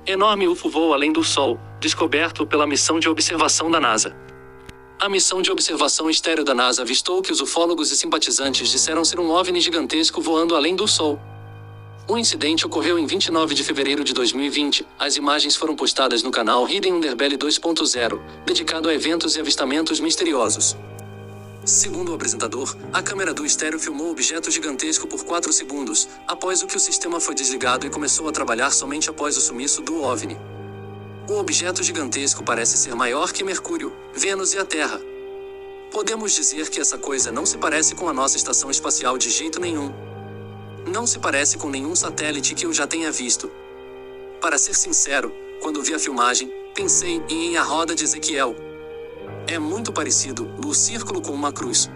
Enorme UFO voa além do Sol, descoberto pela missão de observação da NASA. A missão de observação estéreo da NASA avistou o que os ufólogos e simpatizantes disseram ser um OVNI gigantesco voando além do Sol. O incidente ocorreu em 29 de fevereiro de 2020. As imagens foram postadas no canal Hidden Underbelly 2.0, dedicado a eventos e avistamentos misteriosos. Segundo o apresentador, a câmera do estéreo filmou o objeto gigantesco por 4 segundos, após o que o sistema foi desligado e começou a trabalhar somente após o sumiço do OVNI. O objeto gigantesco parece ser maior que Mercúrio, Vênus e a Terra. Podemos dizer que essa coisa não se parece com a nossa estação espacial de jeito nenhum. Não se parece com nenhum satélite que eu já tenha visto. Para ser sincero, quando vi a filmagem, pensei em A Roda de Ezequiel. É muito parecido, o círculo com uma cruz,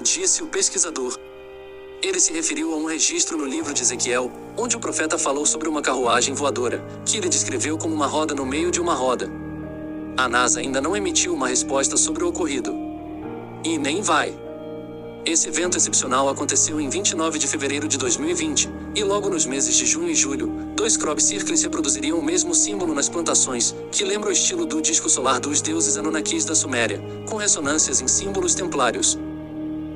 disse o pesquisador. Ele se referiu a um registro no livro de Ezequiel, onde o profeta falou sobre uma carruagem voadora, que ele descreveu como uma roda no meio de uma roda. A NASA ainda não emitiu uma resposta sobre o ocorrido. E nem vai. Esse evento excepcional aconteceu em 29 de fevereiro de 2020, e logo nos meses de junho e julho, 2 crop circles reproduziriam o mesmo símbolo nas plantações, que lembra o estilo do disco solar dos deuses Anunnakis da Suméria, com ressonâncias em símbolos templários.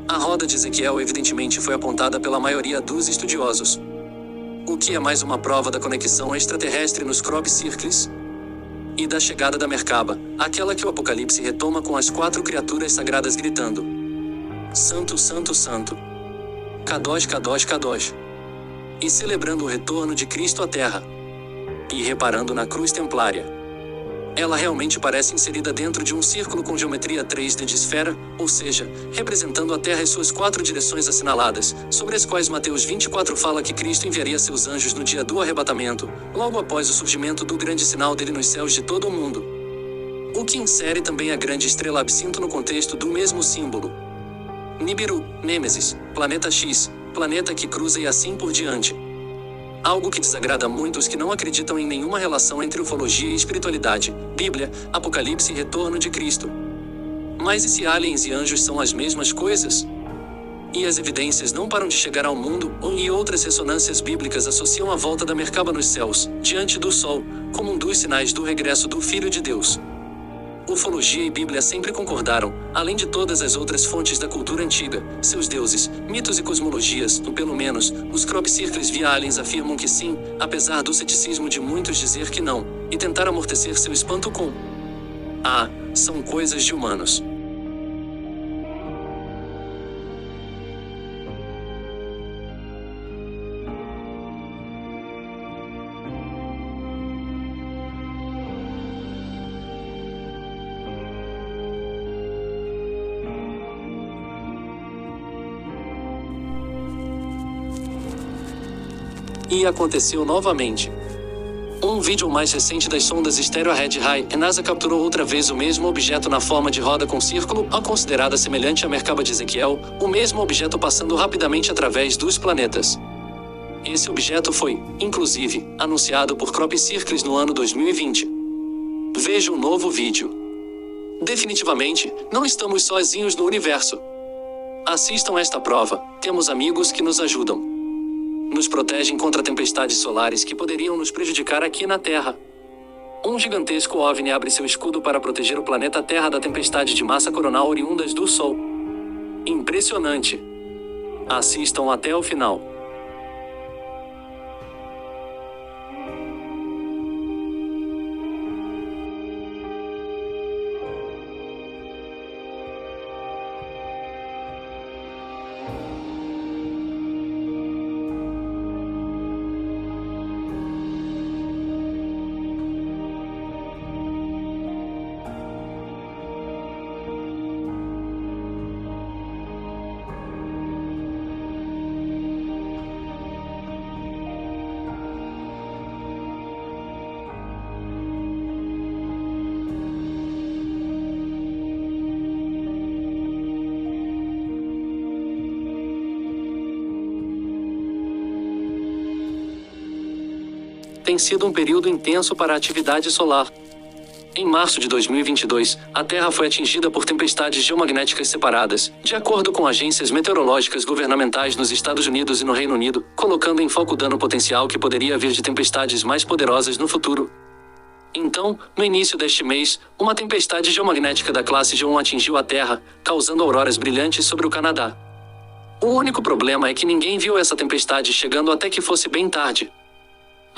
A roda de Ezequiel evidentemente foi apontada pela maioria dos estudiosos. O que é mais uma prova da conexão extraterrestre nos crop circles? E da chegada da Merkaba, aquela que o Apocalipse retoma com as 4 criaturas sagradas gritando: Santo, Santo, Santo. Kadosh, Kadosh, Kadosh. E celebrando o retorno de Cristo à Terra. E reparando na cruz templária. Ela realmente parece inserida dentro de um círculo com geometria 3D de esfera, ou seja, representando a Terra e suas 4 direções assinaladas, sobre as quais Mateus 24 fala que Cristo enviaria seus anjos no dia do arrebatamento, logo após o surgimento do grande sinal dele nos céus de todo o mundo. O que insere também a grande estrela absinto no contexto do mesmo símbolo. Nibiru, Nêmesis, Planeta X, planeta que cruza e assim por diante. Algo que desagrada muito os que não acreditam em nenhuma relação entre ufologia e espiritualidade, Bíblia, Apocalipse e retorno de Cristo. Mas e se aliens e anjos são as mesmas coisas? E as evidências não param de chegar ao mundo, e outras ressonâncias bíblicas associam a volta da Merkaba nos céus, diante do Sol, como um dos sinais do regresso do Filho de Deus. Ufologia e Bíblia sempre concordaram, além de todas as outras fontes da cultura antiga, seus deuses, mitos e cosmologias, ou pelo menos, os crop circles via aliens afirmam que sim, apesar do ceticismo de muitos dizer que não, e tentar amortecer seu espanto com: ah, são coisas de humanos. E aconteceu novamente. Um vídeo mais recente das sondas Stereo Red High, a NASA capturou outra vez o mesmo objeto na forma de roda com círculo, considerada semelhante à Merkaba de Ezequiel, o mesmo objeto passando rapidamente através dos planetas. Esse objeto foi, inclusive, anunciado por crop circles no ano 2020. Veja um novo vídeo. Definitivamente, não estamos sozinhos no universo. Assistam esta prova, temos amigos que nos ajudam. Nos protegem contra tempestades solares que poderiam nos prejudicar aqui na Terra. Um gigantesco OVNI abre seu escudo para proteger o planeta Terra da tempestade de massa coronal oriundas do Sol. Impressionante! Assistam até o final. Tem sido um período intenso para a atividade solar. Em março de 2022, a Terra foi atingida por tempestades geomagnéticas separadas, de acordo com agências meteorológicas governamentais nos Estados Unidos e no Reino Unido, colocando em foco o dano potencial que poderia vir de tempestades mais poderosas no futuro. Então, no início deste mês, uma tempestade geomagnética da classe G1 atingiu a Terra, causando auroras brilhantes sobre o Canadá. O único problema é que ninguém viu essa tempestade chegando até que fosse bem tarde.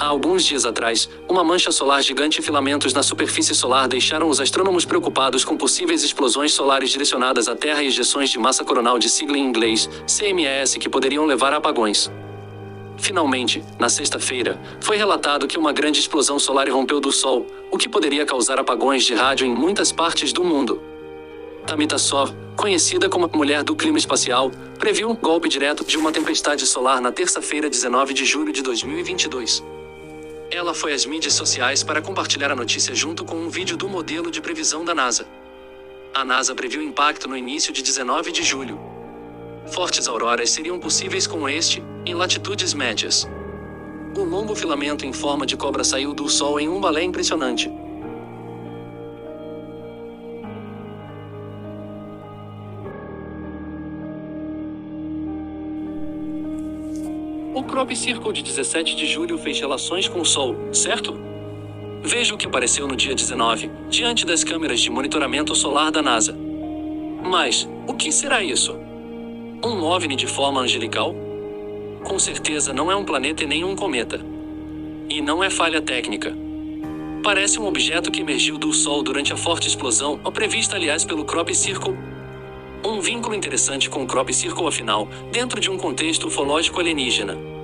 Há alguns dias atrás, uma mancha solar gigante e filamentos na superfície solar deixaram os astrônomos preocupados com possíveis explosões solares direcionadas à Terra e ejeções de massa coronal de sigla em inglês, CMS, que poderiam levar a apagões. Finalmente, na sexta-feira, foi relatado que uma grande explosão solar irrompeu do Sol, o que poderia causar apagões de rádio em muitas partes do mundo. Tamita Sov, conhecida como Mulher do Clima Espacial, previu um golpe direto de uma tempestade solar na terça-feira, 19 de julho de 2022. Ela foi às mídias sociais para compartilhar a notícia junto com um vídeo do modelo de previsão da NASA. A NASA previu impacto no início de 19 de julho. Fortes auroras seriam possíveis com este, em latitudes médias. O longo filamento em forma de cobra saiu do Sol em um balé impressionante. O Crop Circle de 17 de julho fez relações com o Sol, certo? Veja o que apareceu no dia 19, diante das câmeras de monitoramento solar da NASA. Mas, o que será isso? Um OVNI de forma angelical? Com certeza não é um planeta e nem um cometa. E não é falha técnica. Parece um objeto que emergiu do Sol durante a forte explosão, prevista aliás pelo Crop Circle. Um vínculo interessante com o Crop Circle afinal, dentro de um contexto ufológico alienígena.